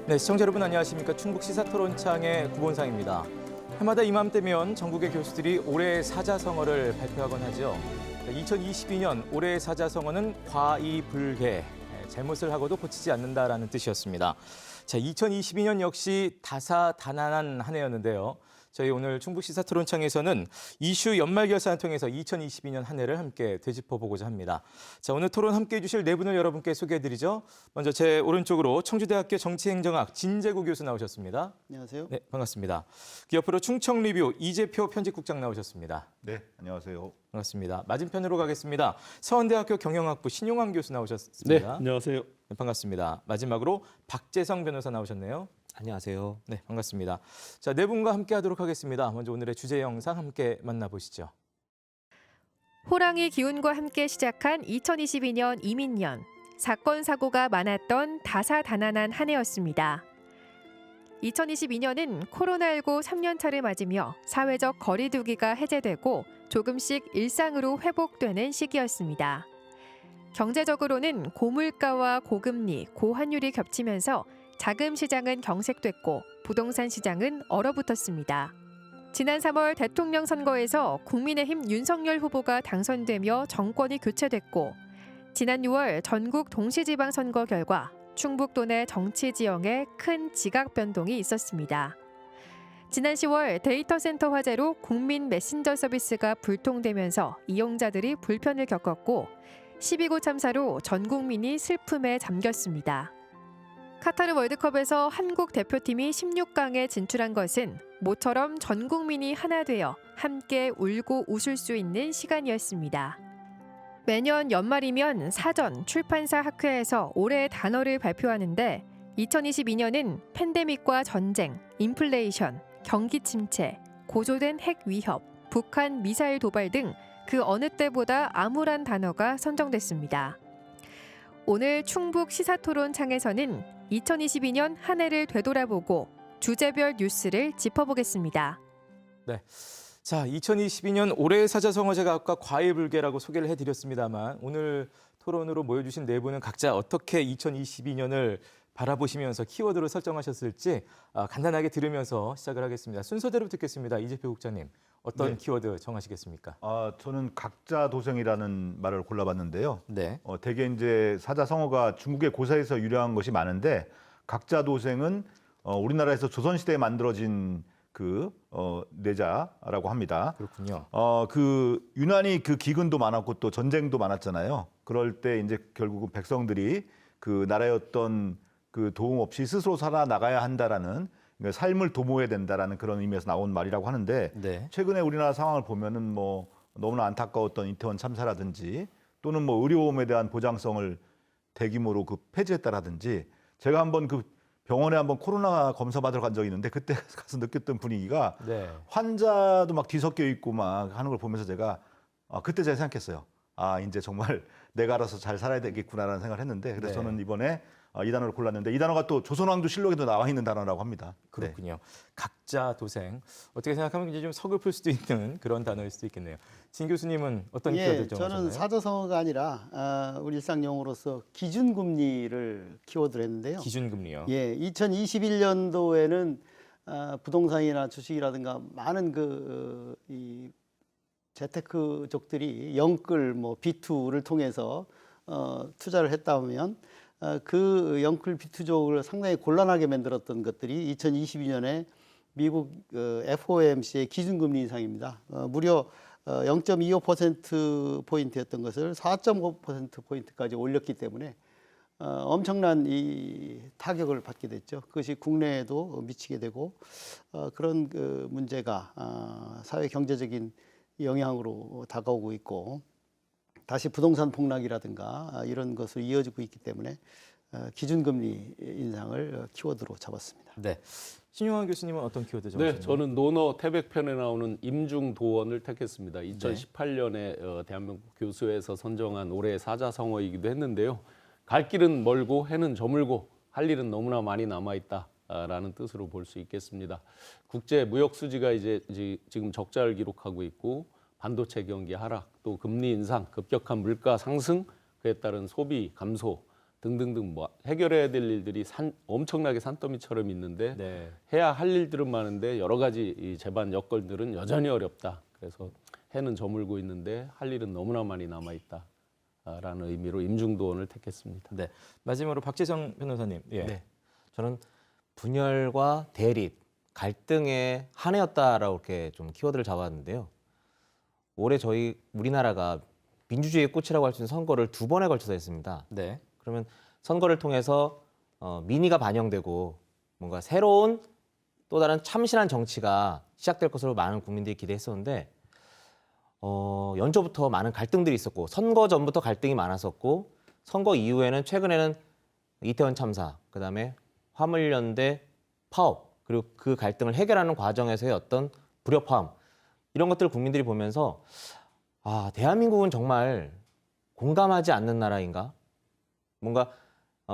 네, 시청자 여러분 안녕하십니까. 충북 시사토론창의 구본상입니다. 해마다 이맘때면 전국의 교수들이 올해의 사자성어를 발표하곤 하죠. 2022년 올해의 사자성어는 과이불개, 잘못을 하고도 고치지 않는다라는 뜻이었습니다. 자, 2022년 역시 다사다난한 한 해였는데요. 저희 오늘 충북 시사토론창에서는 이슈 연말결산을 통해서 2022년 한 해를 함께 되짚어보고자 합니다. 자, 오늘 토론 함께해 주실 네 분을 여러분께 소개해드리죠. 먼저 제 오른쪽으로 청주대학교 정치행정학 진재구 교수 나오셨습니다. 안녕하세요. 네, 반갑습니다. 그 옆으로 충청리뷰 이재표 편집국장 나오셨습니다. 네, 안녕하세요. 반갑습니다. 맞은편으로 가겠습니다. 서원대학교 경영학부 신용환 교수 네, 나오셨습니다. 안녕하세요. 네, 반갑습니다. 마지막으로 박재성 변호사 나오셨네요. 안녕하세요. 네, 반갑습니다. 자, 네 분과 함께 하도록 하겠습니다. 먼저 오늘의 주제 영상 함께 만나보시죠. 호랑이 기운과 함께 시작한 2022년 이민년. 사건, 사고가 많았던 다사다난한 한 해였습니다. 2022년은 코로나19 3년차를 맞으며 사회적 거리 두기가 해제되고 조금씩 일상으로 회복되는 시기였습니다. 경제적으로는 고물가와 고금리, 고환율이 겹치면서 자금 시장은 경색됐고 부동산 시장은 얼어붙었습니다. 지난 3월 대통령 선거에서 국민의힘 윤석열 후보가 당선되며 정권이 교체됐고 지난 6월 전국 동시지방선거 결과 충북도 내 정치 지형에 큰 지각 변동이 있었습니다. 지난 10월 데이터 센터 화재로 국민 메신저 서비스가 불통되면서 이용자들이 불편을 겪었고 12구 참사로 전 국민이 슬픔에 잠겼습니다. 카타르 월드컵에서 한국 대표팀이 16강에 진출한 것은 모처럼 전 국민이 하나 되어 함께 울고 웃을 수 있는 시간이었습니다. 매년 연말이면 사전, 출판사 학회에서 올해의 단어를 발표하는데 2022년은 팬데믹과 전쟁, 인플레이션, 경기 침체, 고조된 핵 위협, 북한 미사일 도발 등 그 어느 때보다 암울한 단어가 선정됐습니다. 오늘 충북 시사토론창에서는 2022년 한 해를 되돌아보고 주제별 뉴스를 짚어보겠습니다. 네. 자, 2022년 올해의 사자성어 제가 아까 과이불개라고 소개를 해드렸습니다만 오늘 토론으로 모여주신 네 분은 각자 어떻게 2022년을 바라보시면서 키워드를 설정하셨을지 간단하게 들으면서 시작을 하겠습니다. 순서대로 듣겠습니다. 이재표 국장님, 어떤 네. 키워드 정하시겠습니까? 저는 각자 도생이라는 말을 골라봤는데요. 네. 대개 이제 사자성어가 중국의 고사에서 유래한 것이 많은데 각자 도생은 우리나라에서 조선시대에 만들어진 그 내자라고 합니다. 그렇군요. 그 유난히 그 기근도 많았고 또 전쟁도 많았잖아요. 그럴 때 이제 결국은 백성들이 그 나라의 어떤 그 도움 없이 스스로 살아나가야 한다라는, 그러니까 삶을 도모해야 된다라는 그런 의미에서 나온 말이라고 하는데 네. 최근에 우리나라 상황을 보면은 뭐 너무나 안타까웠던 이태원 참사라든지 또는 뭐 의료보험에 대한 보장성을 대규모로 그 폐지했다라든지, 제가 한번 그 병원에 한번 코로나 검사 받으러 간 적이 있는데 그때 가서 느꼈던 분위기가 네. 환자도 막 뒤섞여 있고 막 하는 걸 보면서 제가 그때 제가 생각했어요. 이제 정말 내가 알아서 잘 살아야 되겠구나라는 생각을 했는데, 그래서 네. 저는 이번에 이 단어를 골랐는데 이 단어가 또 조선왕조실록에도 나와 있는 단어라고 합니다. 그렇군요. 각자 도생. 어떻게 생각하면 이제 좀 서글플 수도 있는 그런 단어일 수도 있겠네요. 진 교수님은 어떤 키워드 정하셨나요? 저는 사자성어가 아니라 우리 일상 용어로서 기준금리를 키워드로 했는데요. 기준금리요. 2021년도에는 부동산이나 주식이라든가 많은 이 재테크족들이 영끌, 뭐 B2를 통해서 투자를 했다 보면 그 영끌 B2족을 상당히 곤란하게 만들었던 것들이 2022년에 미국 FOMC의 기준금리 인상입니다. 무려 0.25%포인트였던 것을 4.5%포인트까지 올렸기 때문에 엄청난 이 타격을 받게 됐죠. 그것이 국내에도 미치게 되고 그런 그 문제가 사회 경제적인 영향으로 다가오고 있고 다시 부동산 폭락이라든가 이런 것으로 이어지고 있기 때문에 기준금리 인상을 키워드로 잡았습니다. 네. 신용환 교수님은 어떤 키워드 정하셨나요? 네, 저는 논어 태백편에 나오는 임중도원을 택했습니다. 2018년에 대한민국 교수회에서 선정한 올해의 사자성어이기도 했는데요. 갈 길은 멀고 해는 저물고 할 일은 너무나 많이 남아있다라는 뜻으로 볼 수 있겠습니다. 국제 무역 수지가 이제 지금 적자를 기록하고 있고 반도체 경기 하락, 또 금리 인상, 급격한 물가 상승, 그에 따른 소비 감소, 등등등 뭐 해결해야 될 일들이 엄청나게 산더미처럼 있는데 네. 해야 할 일들은 많은데 여러 가지 이 재반 여건들은 여전히 어렵다. 그래서 해는 저물고 있는데 할 일은 너무나 많이 남아 있다라는 의미로 임중도원을 택했습니다. 네. 마지막으로 박재성 변호사님. 예. 네. 저는 분열과 대립, 갈등의 한 해였다라고 이렇게 좀 키워드를 잡았는데요. 올해 저희 우리나라가 민주주의의 꽃이라고 할 수 있는 선거를 2번에 걸쳐서 했습니다. 네. 그러면 선거를 통해서 민의가 반영되고 뭔가 새로운 또 다른 참신한 정치가 시작될 것으로 많은 국민들이 기대했었는데 연초부터 많은 갈등들이 있었고 선거 전부터 갈등이 많았었고 선거 이후에는 최근에는 이태원 참사, 그다음에 화물연대 파업, 그리고 그 갈등을 해결하는 과정에서의 어떤 불협화음 이런 것들을 국민들이 보면서 아, 대한민국은 정말 공감하지 않는 나라인가? 뭔가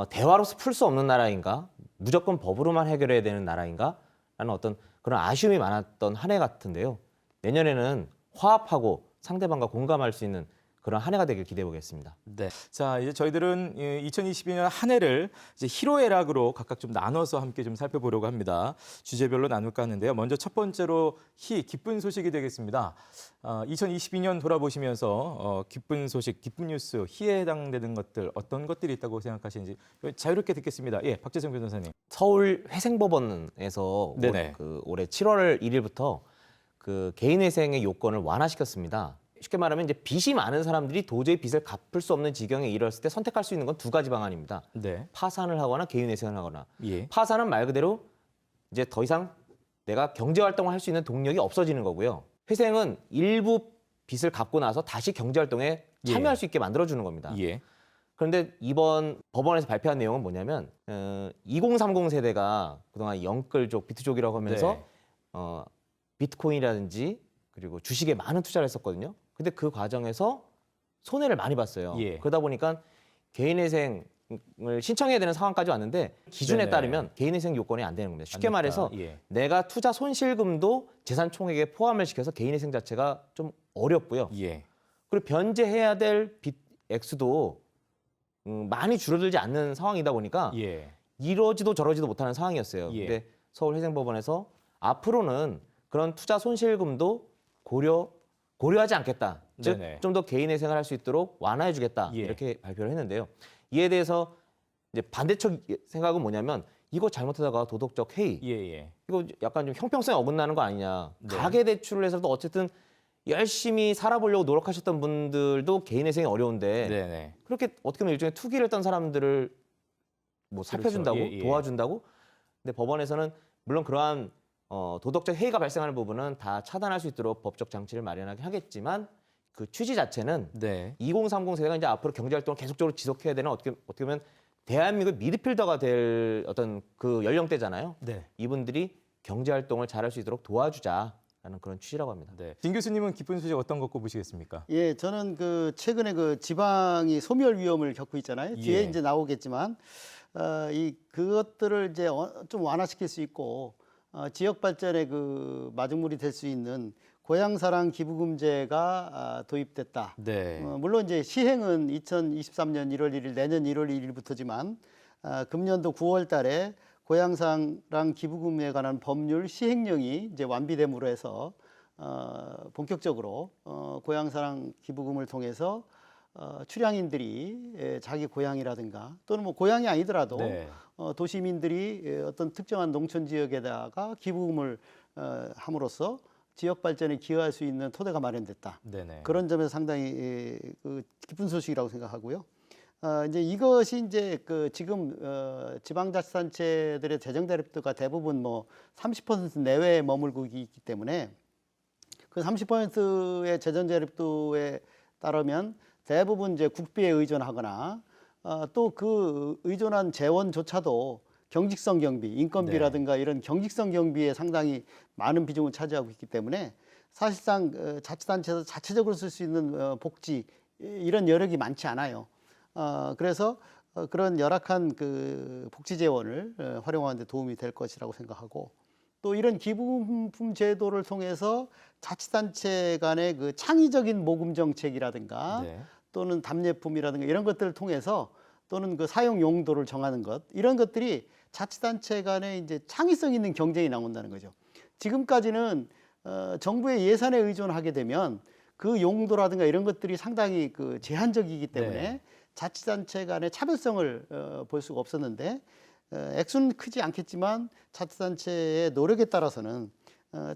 대화로서 풀 수 없는 나라인가? 무조건 법으로만 해결해야 되는 나라인가? 라는 어떤 그런 아쉬움이 많았던 한 해 같은데요. 내년에는 화합하고 상대방과 공감할 수 있는 그런 한 해가 되길 기대해 보겠습니다. 네. 자, 이제 저희들은 2022년 한 해를 이제 희로애락으로 각각 좀 나눠서 함께 좀 살펴보려고 합니다. 주제별로 나눌까 하는데요. 먼저 첫 번째로 기쁜 소식이 되겠습니다. 2022년 돌아보시면서 기쁜 소식, 기쁜 뉴스, 희에 해당되는 것들 어떤 것들이 있다고 생각하시는지 자유롭게 듣겠습니다. 예, 박재성 변호사님. 서울 회생법원에서 네네. 올해 7월 1일부터 그 개인회생의 요건을 완화시켰습니다. 쉽게 말하면 이제 빚이 많은 사람들이 도저히 빚을 갚을 수 없는 지경에 이르렀을 때 선택할 수 있는 건 2가지 방안입니다. 네. 파산을 하거나 개인회생을 하거나. 예. 파산은 말 그대로 이제 더 이상 내가 경제활동을 할 수 있는 동력이 없어지는 거고요. 회생은 일부 빚을 갚고 나서 다시 경제활동에 참여할 예. 수 있게 만들어주는 겁니다. 예. 그런데 이번 법원에서 발표한 내용은 뭐냐면 2030 세대가 그동안 영끌족, 비트족이라고 하면서 네. 비트코인이라든지 그리고 주식에 많은 투자를 했었거든요. 근데 그 과정에서 손해를 많이 봤어요. 예. 그러다 보니까 개인회생을 신청해야 되는 상황까지 왔는데 기준에 네네. 따르면 개인회생 요건이 안 되는 겁니다. 쉽게 안 됐다. 말해서 예. 내가 투자 손실금도 재산 총액에 포함을 시켜서 개인회생 자체가 좀 어렵고요. 예. 그리고 변제해야 될 빚 액수도 많이 줄어들지 않는 상황이다 보니까 예. 이러지도 저러지도 못하는 상황이었어요. 예. 근데 서울회생법원에서 앞으로는 그런 투자 손실금도 고려하지 않겠다. 즉 네네. 좀 더 개인회생을 할 수 있도록 완화해주겠다. 예. 이렇게 발표를 했는데요. 이에 대해서 이제 반대쪽 생각은 뭐냐면 이거 잘못하다가 도덕적 해이, 예. 이거 약간 좀 형평성에 어긋나는 거 아니냐. 네. 가계대출을 해서도 어쨌든 열심히 살아보려고 노력하셨던 분들도 개인회생이 어려운데 네네. 그렇게 어떻게 보면 일종의 투기를 했던 사람들을 뭐 살펴준다고 그렇죠. 예. 도와준다고. 근데 법원에서는 물론 그러한 도덕적 해이가 발생하는 부분은 다 차단할 수 있도록 법적 장치를 마련하긴 하겠지만 그 취지 자체는 네. 2030 세대가 이제 앞으로 경제활동을 계속적으로 지속해야 되는 어떻게 보면 대한민국의 미드필더가 될 어떤 그 연령대잖아요. 네. 이분들이 경제활동을 잘할 수 있도록 도와주자라는 그런 취지라고 합니다. 네. 진 교수님은 기쁜 소식 어떤 거 꼽으시겠습니까? 예, 저는 그 최근에 그 지방이 소멸 위험을 겪고 있잖아요. 뒤에 예. 이제 나오겠지만 그것들을 이제 좀 완화시킬 수 있고 지역 발전의 그 마중물이 될 수 있는 고향사랑 기부금제가 도입됐다. 네. 물론 이제 시행은 2023년 1월 1일 내년 1월 1일부터지만 금년도 9월 달에 고향사랑 기부금에 관한 법률 시행령이 이제 완비됨으로 해서 본격적으로 고향사랑 기부금을 통해서 출향인들이 자기 고향이라든가 또는 뭐 고향이 아니더라도 네. 도시민들이 어떤 특정한 농촌 지역에다가 기부금을 함으로써 지역 발전에 기여할 수 있는 토대가 마련됐다. 네네. 그런 점에서 상당히 그 기쁜 소식이라고 생각하고요. 이제 이것이 이제 그 지금 지방자치단체들의 재정 대립도가 대부분 뭐 30% 내외에 머물고 있기 때문에 그 30%의 재정 대립도에 따르면 대부분 이제 국비에 의존하거나 또 그 의존한 재원조차도 경직성 경비, 인건비라든가 이런 경직성 경비에 상당히 많은 비중을 차지하고 있기 때문에 사실상 자치단체에서 자체적으로 쓸 수 있는 복지 이런 여력이 많지 않아요. 그래서 그런 열악한 그 복지 재원을 활용하는 데 도움이 될 것이라고 생각하고 또 이런 기부금 제도를 통해서 자치단체 간의 그 창의적인 모금 정책이라든가 네. 또는 답례품이라든가 이런 것들을 통해서 또는 그 사용 용도를 정하는 것 이런 것들이 자치단체 간에 이제 창의성 있는 경쟁이 나온다는 거죠. 지금까지는 정부의 예산에 의존하게 되면 그 용도라든가 이런 것들이 상당히 그 제한적이기 때문에 네. 자치단체 간의 차별성을 볼 수가 없었는데 액수는 크지 않겠지만 자치단체의 노력에 따라서는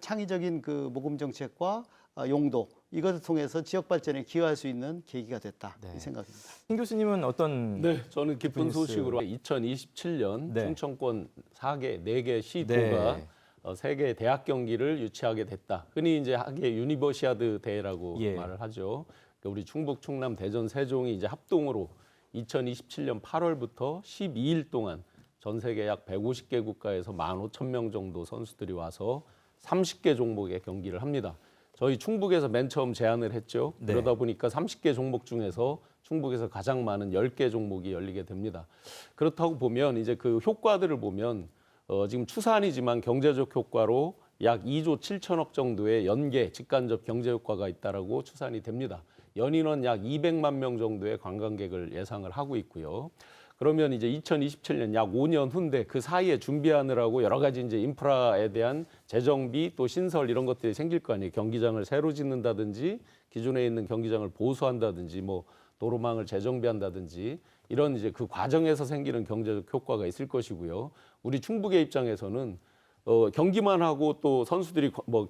창의적인 그 모금 정책과 용도 이것을 통해서 지역 발전에 기여할 수 있는 계기가 됐다 네. 이 생각입니다. 신 교수님은 어떤 네, 저는 기쁜 뉴스. 소식으로 2027년 네. 충청권 4개 시도가 네. 3개의 대학 경기를 유치하게 됐다. 흔히 이제 하게 유니버시아드 대회라고 예. 말을 하죠. 그러니까 우리 충북, 충남, 대전, 세종이 이제 합동으로 2027년 8월부터 12일 동안 전 세계 약 150개 국가에서 15,000명 정도 선수들이 와서 30개 종목의 경기를 합니다. 저희 충북에서 맨 처음 제안을 했죠. 네. 그러다 보니까 30개 종목 중에서 충북에서 가장 많은 10개 종목이 열리게 됩니다. 그렇다고 보면 이제 그 효과들을 보면 지금 추산이지만 경제적 효과로 약 2조 7천억 정도의 연계 직간접 경제 효과가 있다라고 추산이 됩니다. 연인원 약 200만 명 정도의 관광객을 예상을 하고 있고요. 그러면 이제 2027년 약 5년 후인데 그 사이에 준비하느라고 여러 가지 이제 인프라에 대한 재정비 또 신설 이런 것들이 생길 거 아니에요. 경기장을 새로 짓는다든지 기존에 있는 경기장을 보수한다든지 뭐 도로망을 재정비한다든지 이런 이제 그 과정에서 생기는 경제적 효과가 있을 것이고요. 우리 충북의 입장에서는 경기만 하고 또 선수들이 뭐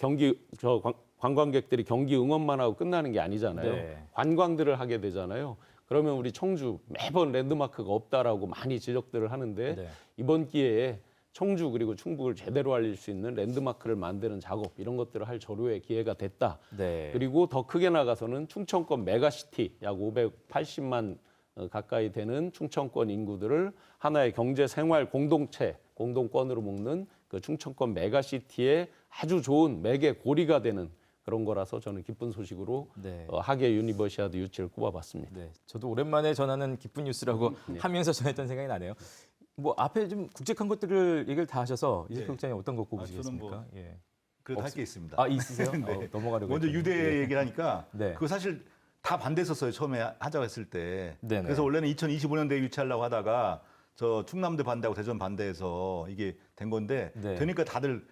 관광객들이 경기 응원만 하고 끝나는 게 아니잖아요. 네. 관광들을 하게 되잖아요. 그러면 우리 청주 매번 랜드마크가 없다라고 많이 지적들을 하는데 네. 이번 기회에 청주 그리고 충북을 제대로 알릴 수 있는 랜드마크를 만드는 작업 이런 것들을 할 절호의 기회가 됐다. 네. 그리고 더 크게 나가서는 충청권 메가시티 약 580만 가까이 되는 충청권 인구들을 하나의 경제 생활 공동체, 공동권으로 묶는 그 충청권 메가시티의 아주 좋은 매개 고리가 되는 그런 거라서 저는 기쁜 소식으로 네. 하계 유니버시아드 유치를 꼽아봤습니다. 네, 저도 오랜만에 전하는 기쁜 뉴스라고 네. 하면서 전했던 생각이 나네요. 뭐 앞에 좀 굵직한 것들을 얘기를 다 하셔서 이재표 네. 국장님 어떤 거 저는 꼽으시겠습니까? 뭐 예. 그래도 할 게 있습니다. 아 있으세요? 네. 넘어가려고. 먼저 했더니. 유대 예. 얘기를 하니까 네. 그거 사실 다 반대했었어요. 처음에 하자고 했을 때. 네네. 그래서 원래는 2025년대에 유치하려고 하다가 저 충남대 반대하고 대전 반대해서 이게 된 건데 네. 되니까 다들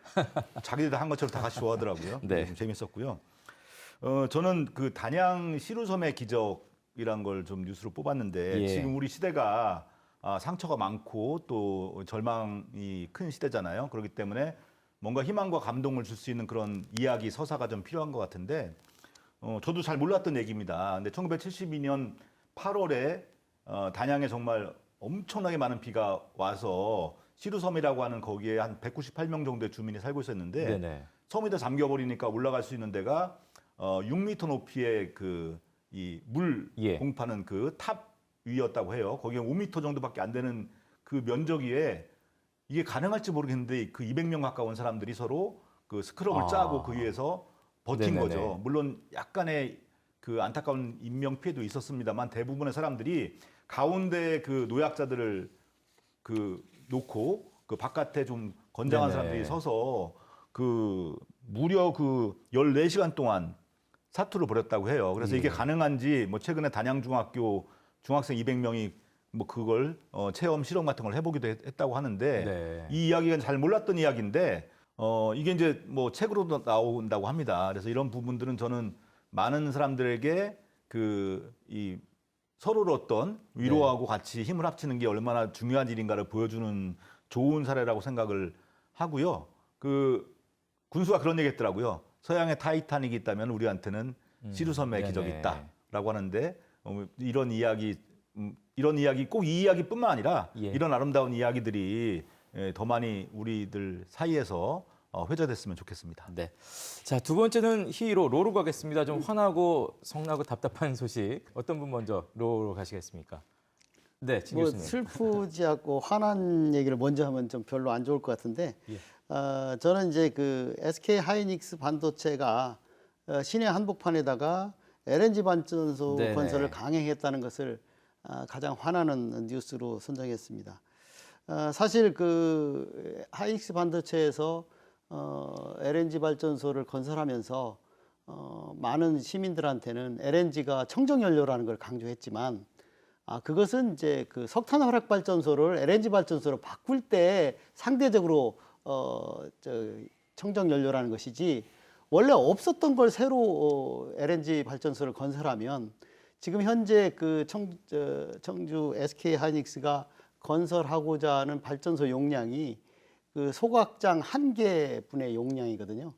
자기들 다 한 것처럼 다 같이 좋아하더라고요. 네. 좀 재밌었고요. 저는 그 단양 시루섬의 기적이란 걸 좀 뉴스로 뽑았는데 예. 지금 우리 시대가 상처가 많고 또 절망이 큰 시대잖아요. 그렇기 때문에 뭔가 희망과 감동을 줄 수 있는 그런 이야기 서사가 좀 필요한 것 같은데 저도 잘 몰랐던 얘기입니다. 근데 1972년 8월에 단양에 정말 엄청나게 많은 비가 와서 시루섬이라고 하는 거기에 한 198명 정도의 주민이 살고 있었는데 네네. 섬이 다 잠겨버리니까 올라갈 수 있는 데가 6m 높이의 그 이 물 예. 공파는 그 탑 위였다고 해요. 거기에 5m 정도밖에 안 되는 그 면적 위에 이게 가능할지 모르겠는데 그 200명 가까운 사람들이 서로 그 스크럽을 짜고 그 위에서 버틴 네네네. 거죠. 물론 약간의 그 안타까운 인명 피해도 있었습니다만 대부분의 사람들이 가운데 그 노약자들을 그 놓고 그 바깥에 좀 건장한 네네. 사람들이 서서 그 무려 그 14시간 동안 사투를 벌였다고 해요. 그래서 이게 가능한지 뭐 최근에 단양중학교 중학생 200명이 뭐 그걸 체험 실험 같은 걸 해보기도 했다고 하는데 네. 이 이야기가 잘 몰랐던 이야기인데 이게 이제 뭐 책으로도 나온다고 합니다. 그래서 이런 부분들은 저는 많은 사람들에게 그 이 서로를 어떤 위로하고 같이 힘을 합치는 게 얼마나 중요한 일인가를 보여주는 좋은 사례라고 생각을 하고요. 그 군수가 그런 얘기했더라고요. 서양의 타이타닉이 있다면 우리한테는 시루섬의 네네. 기적이 있다라고 하는데 이런 이야기 꼭 이 이야기뿐만 아니라 예. 이런 아름다운 이야기들이 더 많이 우리들 사이에서 회자됐으면 좋겠습니다. 네. 자, 두 번째는 히로 로로 가겠습니다. 좀 화나고 성나고 답답한 소식. 어떤 분 먼저 로로 가시겠습니까? 네, 진 뭐 교수님. 슬프지 않고 화난 얘기를 먼저 하면 좀 별로 안 좋을 것 같은데 저는 이제 그 SK 하이닉스 반도체가 신해 한복판에다가 LNG 발전소 네네. 건설을 강행했다는 것을 가장 화나는 뉴스로 선정했습니다. 사실 그 하이닉스 반도체에서 LNG 발전소를 건설하면서 많은 시민들한테는 LNG가 청정연료라는 걸 강조했지만 그것은 이제 그 석탄 화력 발전소를 LNG 발전소로 바꿀 때 상대적으로 청정 연료라는 것이지 원래 없었던 걸 새로 LNG 발전소를 건설하면 지금 현재 그 청주 SK 하이닉스가 건설하고자 하는 발전소 용량이 그 소각장 1개분의 용량이거든요.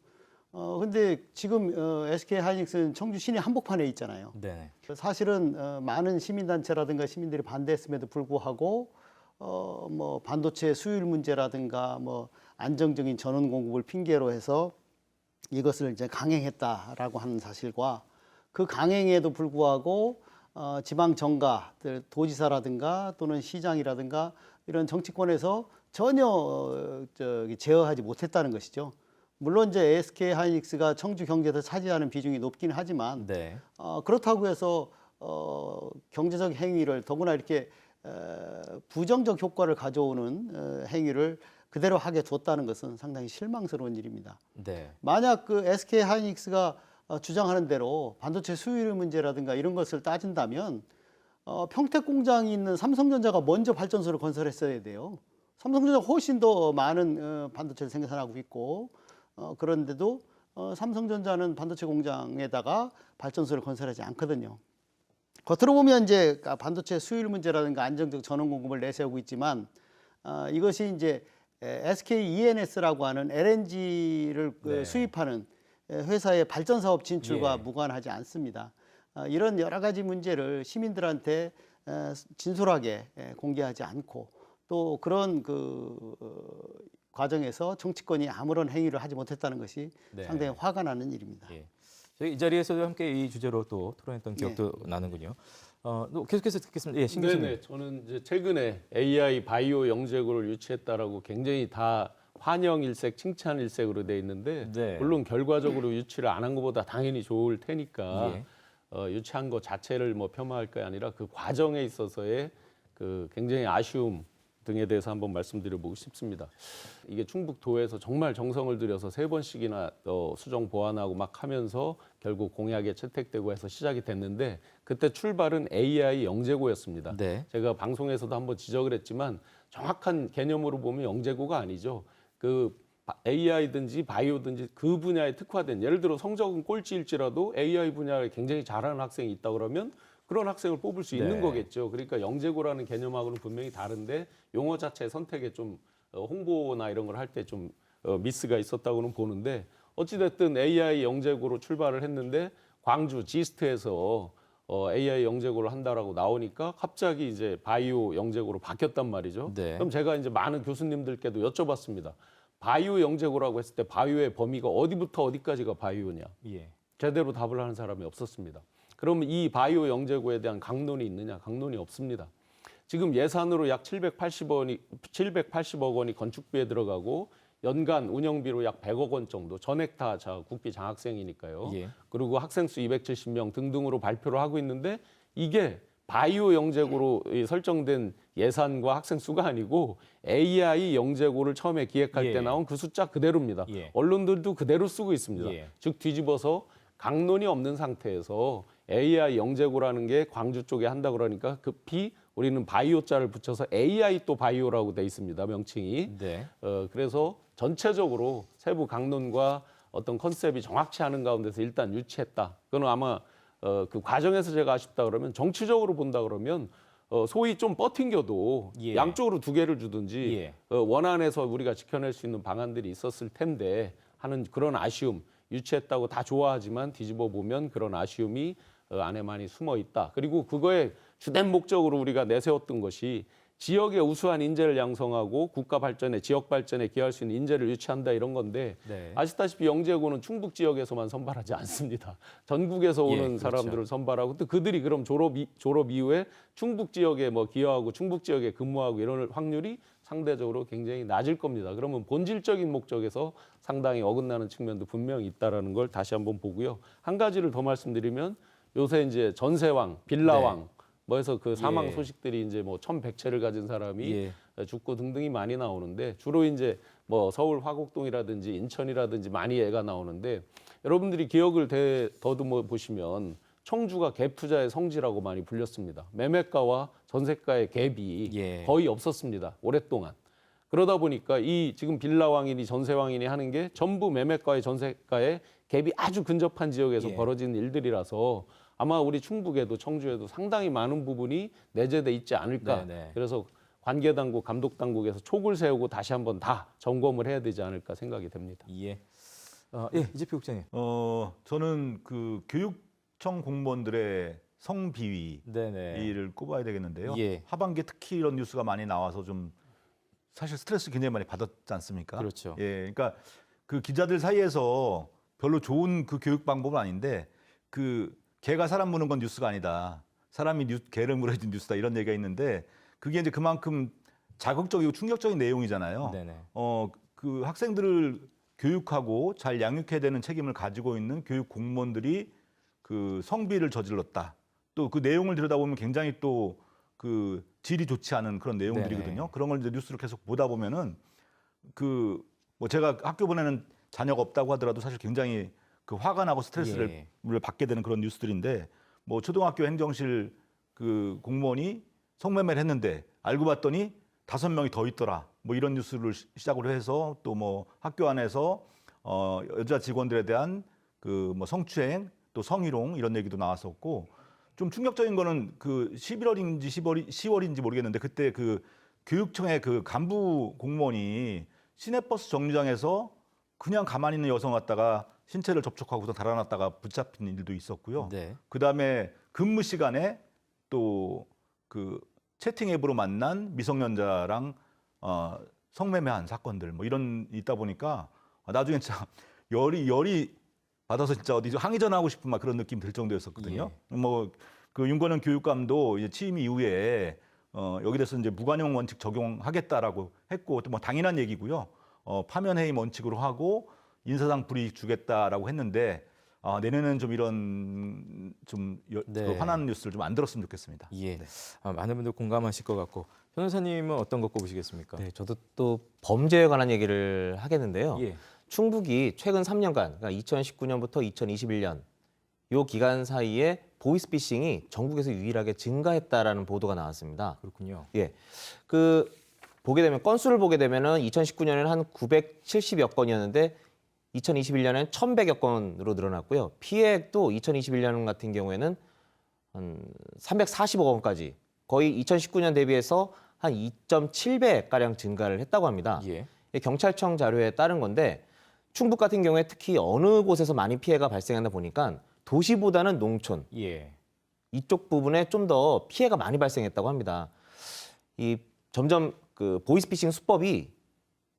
근데 지금 SK 하이닉스는 청주 시내 한복판에 있잖아요. 네. 사실은 많은 시민단체라든가 시민들이 반대했음에도 불구하고 뭐 반도체 수율 문제라든가 뭐 안정적인 전원 공급을 핑계로 해서 이것을 이제 강행했다라고 하는 사실과 그 강행에도 불구하고 지방 정가들 도지사라든가 또는 시장이라든가 이런 정치권에서 전혀 제어하지 못했다는 것이죠. 물론 이제 SK 하이닉스가 청주 경제에서 차지하는 비중이 높긴 하지만 네. 그렇다고 해서 경제적 행위를 더구나 이렇게 부정적 효과를 가져오는 행위를 그대로 하게 뒀다는 것은 상당히 실망스러운 일입니다. 네. 만약 그 SK 하이닉스가 주장하는 대로 반도체 수율 문제라든가 이런 것을 따진다면 평택 공장이 있는 삼성전자가 먼저 발전소를 건설했어야 돼요. 삼성전자가 훨씬 더 많은 반도체를 생산하고 있고 그런데도 삼성전자는 반도체 공장에다가 발전소를 건설하지 않거든요. 겉으로 보면 이제 반도체 수율 문제라든가 안정적 전원 공급을 내세우고 있지만 이것이 이제 SK ENS라고 하는 LNG를 네. 수입하는 회사의 발전 사업 진출과 예. 무관하지 않습니다. 이런 여러 가지 문제를 시민들한테 진솔하게 공개하지 않고 또 그런 과정에서 정치권이 아무런 행위를 하지 못했다는 것이 네. 상당히 화가 나는 일입니다. 예. 저희 이 자리에서도 함께 이 주제로 또 토론했던 기억도 나는군요. 또 계속해서 듣겠습니다. 예, 신 교수님. 네네. 저는 이제 최근에 AI 바이오 영재고를 유치했다라고 굉장히 다 환영 일색, 칭찬 일색으로 돼 있는데 네. 물론 결과적으로 유치를 안 한 것보다 당연히 좋을 테니까 예. 유치한 것 자체를 뭐 폄하할 게 아니라 그 과정에 있어서의 그 굉장히 아쉬움 등에 대해서 한번 말씀드려보고 싶습니다. 이게 충북도에서 정말 정성을 들여서 3번씩이나 수정 보완하고 막 하면서 결국 공약에 채택되고 해서 시작이 됐는데 그때 출발은 AI 영재고였습니다. 네. 제가 방송에서도 한번 지적을 했지만 정확한 개념으로 보면 영재고가 아니죠. 그 AI든지 바이오든지 그 분야에 특화된 예를 들어 성적은 꼴찌일지라도 AI 분야에 굉장히 잘하는 학생이 있다 그러면 그런 학생을 뽑을 수 있는 네. 거겠죠. 그러니까 영재고라는 개념하고는 분명히 다른데 용어 자체 선택에 좀 홍보나 이런 걸 할 때 좀 미스가 있었다고는 보는데 어찌됐든 AI 영재고로 출발을 했는데 광주 지스트에서 AI 영재고를 한다라고 나오니까 갑자기 이제 바이오 영재고로 바뀌었단 말이죠. 네. 그럼 제가 이제 많은 교수님들께도 여쭤봤습니다. 바이오 영재고라고 했을 때 바이오의 범위가 어디부터 어디까지가 바이오냐? 예. 제대로 답을 하는 사람이 없었습니다. 그러면 이 바이오 영재고에 대한 강론이 있느냐? 강론이 없습니다. 지금 예산으로 약 780억 원이 건축비에 들어가고 연간 운영비로 약 100억 원 정도 전액 다 국비 장학생이니까요. 예. 그리고 학생 수 270명 등등으로 발표를 하고 있는데 이게 바이오 영재고로 설정된 예산과 학생 수가 아니고 AI 영재고를 처음에 기획할 예. 때 나온 그 숫자 그대로입니다. 예. 언론들도 그대로 쓰고 있습니다. 예. 즉 뒤집어서 강론이 없는 상태에서 AI 영재고라는 게 광주 쪽에 한다 그러니까 급히 우리는 바이오자를 붙여서 AI 또 바이오라고 돼 있습니다. 명칭이. 네. 그래서 전체적으로 세부 강론과 어떤 컨셉이 정확치 않은 가운데서 일단 유치했다. 그건 아마 그 과정에서 제가 아쉽다 그러면 정치적으로 본다 그러면 소위 좀 버팅겨도 예. 양쪽으로 2개를 주든지 예. 원안에서 우리가 지켜낼 수 있는 방안들이 있었을 텐데 하는 그런 아쉬움. 유치했다고 다 좋아하지만 뒤집어 보면 그런 아쉬움이 안에 많이 숨어 있다. 그리고 그거의 주된 목적으로 우리가 내세웠던 것이 지역의 우수한 인재를 양성하고 국가 발전에 지역 발전에 기여할 수 있는 인재를 유치한다 이런 건데 네. 아시다시피 영재고는 충북 지역에서만 선발하지 않습니다. 전국에서 예, 오는 그렇죠. 사람들을 선발하고 또 그들이 그럼 졸업 이후에 충북 지역에 뭐 기여하고 충북 지역에 근무하고 이런 확률이 상대적으로 굉장히 낮을 겁니다. 그러면 본질적인 목적에서 상당히 어긋나는 측면도 분명히 있다라는 걸 다시 한번 보고요. 한 가지를 더 말씀드리면 요새 이제 전세왕, 빌라왕 뭐 해서 그 사망 예. 소식들이 이제 뭐 1,100채를 가진 사람이 예. 죽고 등등이 많이 나오는데 주로 이제 뭐 서울 화곡동이라든지 인천이라든지 많이 애가 나오는데 여러분들이 기억을 더듬어 보시면 청주가 갭 투자의 성지라고 많이 불렸습니다. 매매가와 전세가의 갭이 예. 거의 없었습니다. 오랫동안. 그러다 보니까 이 지금 빌라왕인이 전세왕인이 하는 게 전부 매매가의 전세가의 갭이 아주 근접한 지역에서 예. 벌어진 일들이라서 아마 우리 충북에도 청주에도 상당히 많은 부분이 내재돼 있지 않을까. 네네. 그래서 관계당국, 감독당국에서 촉을 세우고 다시 한번 다 점검을 해야 되지 않을까 생각이 됩니다. 예. 이재표 국장님. 저는 그 교육청 공무원들의 성비위 네네. 이를 꼽아야 되겠는데요. 예. 하반기에 특히 이런 뉴스가 많이 나와서 좀 사실 스트레스 굉장히 많이 받았지 않습니까? 그렇죠. 예, 그러니까 그 기자들 사이에서 별로 좋은 그 교육 방법은 아닌데 그 개가 사람 무는 건 뉴스가 아니다. 사람이 개를 물어준 뉴스다 이런 얘기가 있는데 그게 이제 그만큼 자극적이고 충격적인 내용이잖아요. 네네. 그 학생들을 교육하고 잘 양육해야 되는 책임을 가지고 있는 교육 공무원들이 그 성비를 저질렀다. 또 그 내용을 들여다보면 굉장히 또 그 질이 좋지 않은 그런 내용들이거든요. 네네. 그런 걸 이제 뉴스를 계속 보다 보면은 그 뭐 제가 학교 보내는 자녀가 없다고 하더라도 사실 굉장히 그 화가 나고 스트레스를 예. 받게 되는 그런 뉴스들인데 뭐 초등학교 행정실 그 공무원이 성매매를 했는데 알고 봤더니 5명이 더 있더라. 뭐 이런 뉴스를 시작으로 해서 또 뭐 학교 안에서 여자 직원들에 대한 그 뭐 성추행 또 성희롱 이런 얘기도 나왔었고 좀 충격적인 거는 그 11월인지 10월인지 모르겠는데 그때 그 교육청의 그 간부 공무원이 시내버스 정류장에서 그냥 가만히 있는 여성 갖다가 신체를 접촉하고서 달아났다가 붙잡힌 일도 있었고요. 네. 그다음에 근무 시간에 또 그 채팅 앱으로 만난 미성년자랑 성매매한 사건들 뭐 이런 있다 보니까 나중에 진짜 열이 받아서 진짜 어디 항의 전화하고 싶은 막 그런 느낌 들 정도였었거든요. 뭐 그 윤건영 교육감도 이제 취임 이후에 여기 대해서 이제 무관용 원칙 적용하겠다라고 했고 또 뭐 당연한 얘기고요. 파면 해임 원칙으로 하고 인사상 불이익 주겠다라고 했는데 내년에는 좀 이런 좀 네. 그 화나는 뉴스를 좀 안 들었으면 좋겠습니다. 예. 많은 분들 공감하실 것 같고 변호사님은 어떤 거 꼽으시겠습니까? 네, 저도 또 범죄에 관한 얘기를 하겠는데요. 예. 충북이 최근 3년간, 그러니까 2019년부터 2021년 요 기간 사이에 보이스피싱이 전국에서 유일하게 증가했다라는 보도가 나왔습니다. 그렇군요. 예, 건수를 보게 되면은 2019년에는 한 970여 건이었는데 2021년에는 1,100여 건으로 늘어났고요. 피해액도 2021년 같은 경우에는 한 340억 원까지 거의 2019년 대비해서 한 2.7배 가량 증가를 했다고 합니다. 예. 경찰청 자료에 따른 건데 충북 같은 경우에 특히 어느 곳에서 많이 피해가 발생한다 보니까 도시보다는 농촌 예. 이쪽 부분에 좀 더 피해가 많이 발생했다고 합니다. 이 점점 그 보이스피싱 수법이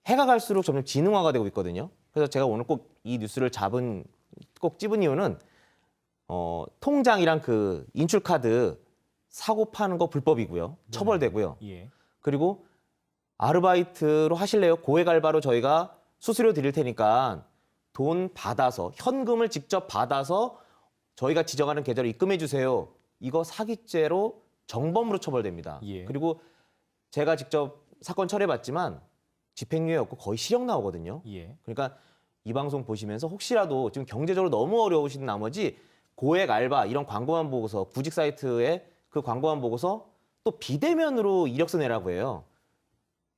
해가 갈수록 점점 지능화가 되고 있거든요. 그래서 제가 오늘 꼭 이 뉴스를 꼭 집은 이유는 통장이랑 그 인출카드 사고 파는 거 불법이고요. 처벌되고요. 예. 그리고 아르바이트로 하실래요? 고액 알바로 저희가 수수료 드릴 테니까 돈 받아서 현금을 직접 받아서 저희가 지정하는 계좌로 입금해 주세요. 이거 사기죄로 정범으로 처벌됩니다. 예. 그리고 제가 직접 사건 처리해봤지만 집행유예였고 거의 실형 나오거든요. 예. 그러니까 이 방송 보시면서 혹시라도 지금 경제적으로 너무 어려우신 나머지 고액 알바 이런 광고만 보고서 구직 사이트에 그 광고만 보고서 또 비대면으로 이력서 내라고 해요.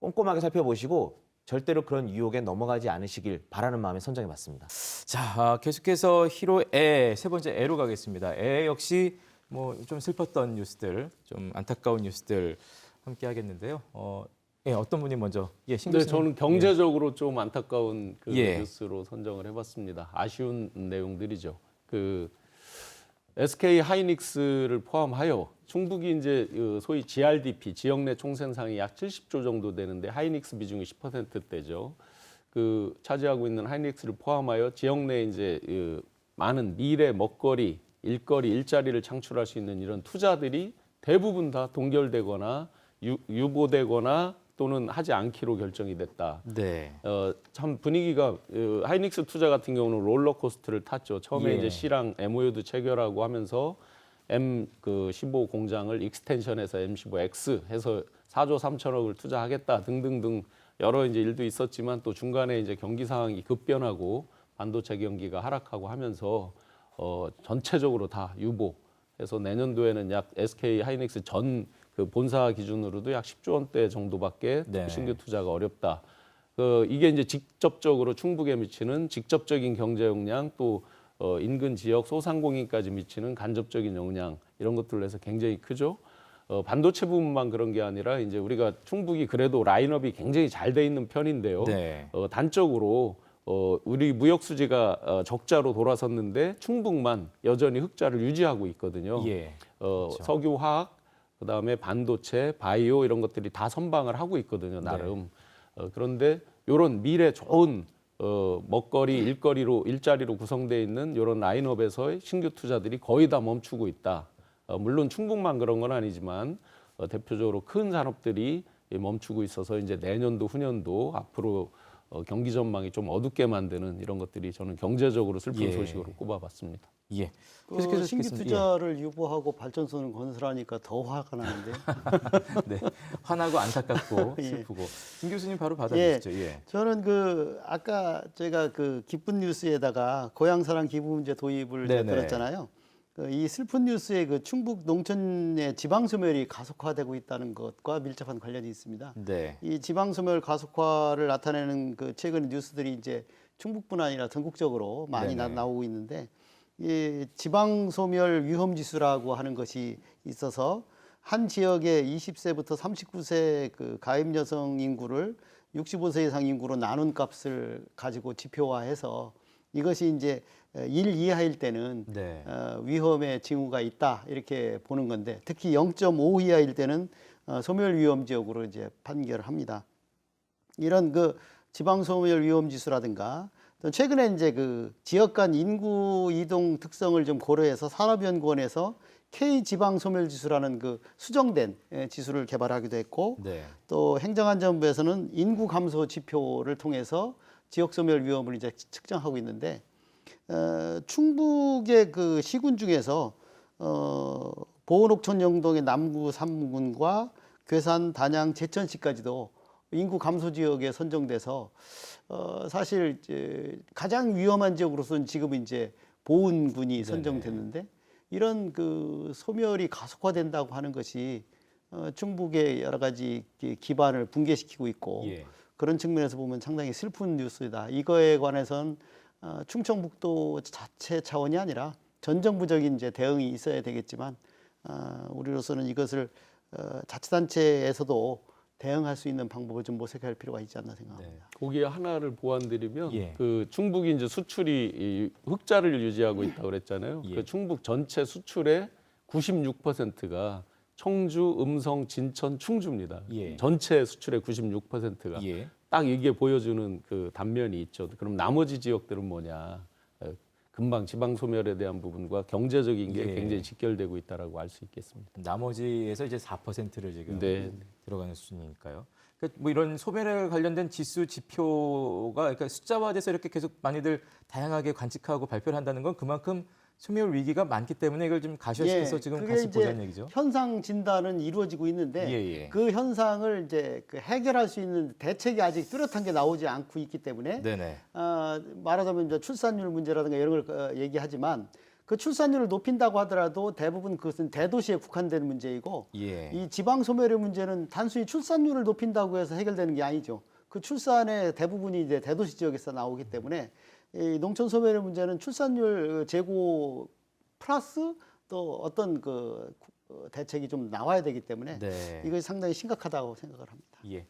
꼼꼼하게 살펴보시고 절대로 그런 유혹에 넘어가지 않으시길 바라는 마음에 선정해봤습니다. 자, 계속해서 히로 세 번째 애로 가겠습니다. 애 역시 뭐 좀 슬펐던 뉴스들, 좀 안타까운 뉴스들 함께 하겠는데요. 어떤 분이 먼저? 예, 신 네, 교수님. 저는 경제적으로 좀 안타까운 그 예. 뉴스로 선정을 해봤습니다. 아쉬운 내용들이죠. 그 SK 하이닉스를 포함하여 충북이 이제 소위 GRDP 지역 내 총생산이 약 70조 정도 되는데 하이닉스 비중이 10%대죠. 그 차지하고 있는 하이닉스를 포함하여 지역 내 이제 많은 미래 먹거리, 일거리, 일자리를 창출할 수 있는 이런 투자들이 대부분 다 동결되거나 유보되거나 또는 하지 않기로 결정이 됐다. 네. 참 분위기가 하이닉스 투자 같은 경우는 롤러코스터를 탔죠. 처음에 예. 이제 C랑 MOU도 체결하고 하면서 M15 공장을 익스텐션해서 M15X 해서 4조 3천억을 투자하겠다 등등등 여러 이제 일도 있었지만 또 중간에 이제 경기 상황이 급변하고 반도체 경기가 하락하고 하면서 전체적으로 다 유보해서 내년도에는 약 SK 하이닉스 전 그 본사 기준으로도 약 10조 원대 정도밖에 네. 신규 투자가 어렵다. 이게 이제 직접적으로 충북에 미치는 직접적인 경제 영향 또 인근 지역 소상공인까지 미치는 간접적인 영향 이런 것들로 해서 굉장히 크죠. 반도체 부분만 그런 게 아니라 이제 우리가 충북이 그래도 라인업이 굉장히 잘 돼 있는 편인데요. 네. 단적으로 우리 무역 수지가 적자로 돌아섰는데 충북만 여전히 흑자를 유지하고 있거든요. 예. 석유, 화학, 그다음에 반도체, 바이오 이런 것들이 다 선방을 하고 있거든요. 나름. 그런데 이런 미래 좋은 먹거리, 일자리로 구성되어 있는 이런 라인업에서의 신규 투자들이 거의 다 멈추고 있다. 물론 충북만 그런 건 아니지만 대표적으로 큰 산업들이 멈추고 있어서 이제 내년도, 후년도 앞으로 경기 전망이 좀 어둡게 만드는 이런 것들이 저는 경제적으로 슬픈 예. 소식으로 꼽아봤습니다. 예. 그 계속해서 신규 듣겠습니다. 투자를 유보하고 발전소는 건설하니까 더 화가 나는데. 네. 화나고 안타깝고 예. 슬프고. 김 교수님 바로 받아주시죠. 예. 저는 그 아까 제가 그 기쁜 뉴스에다가 고향사랑 기부 문제 도입을 네네. 들었잖아요. 이 슬픈 뉴스에 그 충북 농촌의 지방 소멸이 가속화되고 있다는 것과 밀접한 관련이 있습니다. 네. 이 지방 소멸 가속화를 나타내는 그 최근 뉴스들이 이제 충북뿐 아니라 전국적으로 많이 네네. 나오고 있는데, 이 지방 소멸 위험 지수라고 하는 것이 있어서 한 지역의 20세부터 39세 그 가입 여성 인구를 65세 이상 인구로 나눈 값을 가지고 지표화해서 이것이 이제 1 이하일 때는 네. 위험의 징후가 있다 이렇게 보는 건데, 특히 0.5 이하일 때는 소멸 위험 지역으로 이제 판결을 합니다. 이런 그 지방 소멸 위험 지수라든가 또 최근에 이제 그 지역 간 인구 이동 특성을 좀 고려해서 산업연구원에서 K 지방 소멸 지수라는 그 수정된 지수를 개발하기도 했고, 네. 또 행정안전부에서는 인구 감소 지표를 통해서 지역 소멸 위험을 이제 측정하고 있는데, 충북의 그 시군 중에서 보호녹촌 영동의 남구 3군과 괴산, 단양, 제천시까지도 인구 감소 지역에 선정돼서 사실 이제 가장 위험한 지역으로서는 지금 이제 보은군이 선정됐는데, 이런 그 소멸이 가속화된다고 하는 것이 충북의 여러 가지 기반을 붕괴시키고 있고, 예. 그런 측면에서 보면 상당히 슬픈 뉴스이다. 이거에 관해서는 충청북도 자체 차원이 아니라 전 정부적인 이제 대응이 있어야 되겠지만, 우리로서는 이것을 자치단체에서도 대응할 수 있는 방법을 좀 모색할 필요가 있지 않나 생각합니다. 거기에 하나를 보완드리면 예. 그 충북이 이제 수출이 이 흑자를 유지하고 있다고 그랬잖아요. 예. 그 충북 전체 수출의 96%가 청주, 음성, 진천, 충주입니다. 예. 전체 수출의 96%가 예. 딱 이게 보여주는 그 단면이 있죠. 그럼 나머지 지역들은 뭐냐? 금방 지방 소멸에 대한 부분과 경제적인 게 예. 굉장히 직결되고 있다라고 알 수 있겠습니다. 나머지에서 이제 4%를 지금 네. 들어가는 수준이니까요. 그러니까 뭐 이런 소멸에 관련된 지수 지표가 그러니까 숫자화돼서 이렇게 계속 많이들 다양하게 관측하고 발표를 한다는 건 그만큼 소멸 위기가 많기 때문에 이걸 좀 가시화시켜서 지금 그게 같이 이제 보자는 얘기죠. 현상 진단은 이루어지고 있는데, 예. 그 현상을 이제 그 해결할 수 있는 대책이 아직 뚜렷한 게 나오지 않고 있기 때문에, 네네. 말하자면 이제 출산율 문제라든가 이런 걸 얘기하지만, 그 출산율을 높인다고 하더라도 대부분 그것은 대도시에 국한되는 문제이고, 예. 이 지방 소멸의 문제는 단순히 출산율을 높인다고 해서 해결되는 게 아니죠. 그 출산의 대부분이 이제 대도시 지역에서 나오기 때문에, 이 농촌 소멸의 문제는 출산율 제고 플러스 또 어떤 그 대책이 좀 나와야 되기 때문에, 네. 이것이 상당히 심각하다고 생각을 합니다. 예.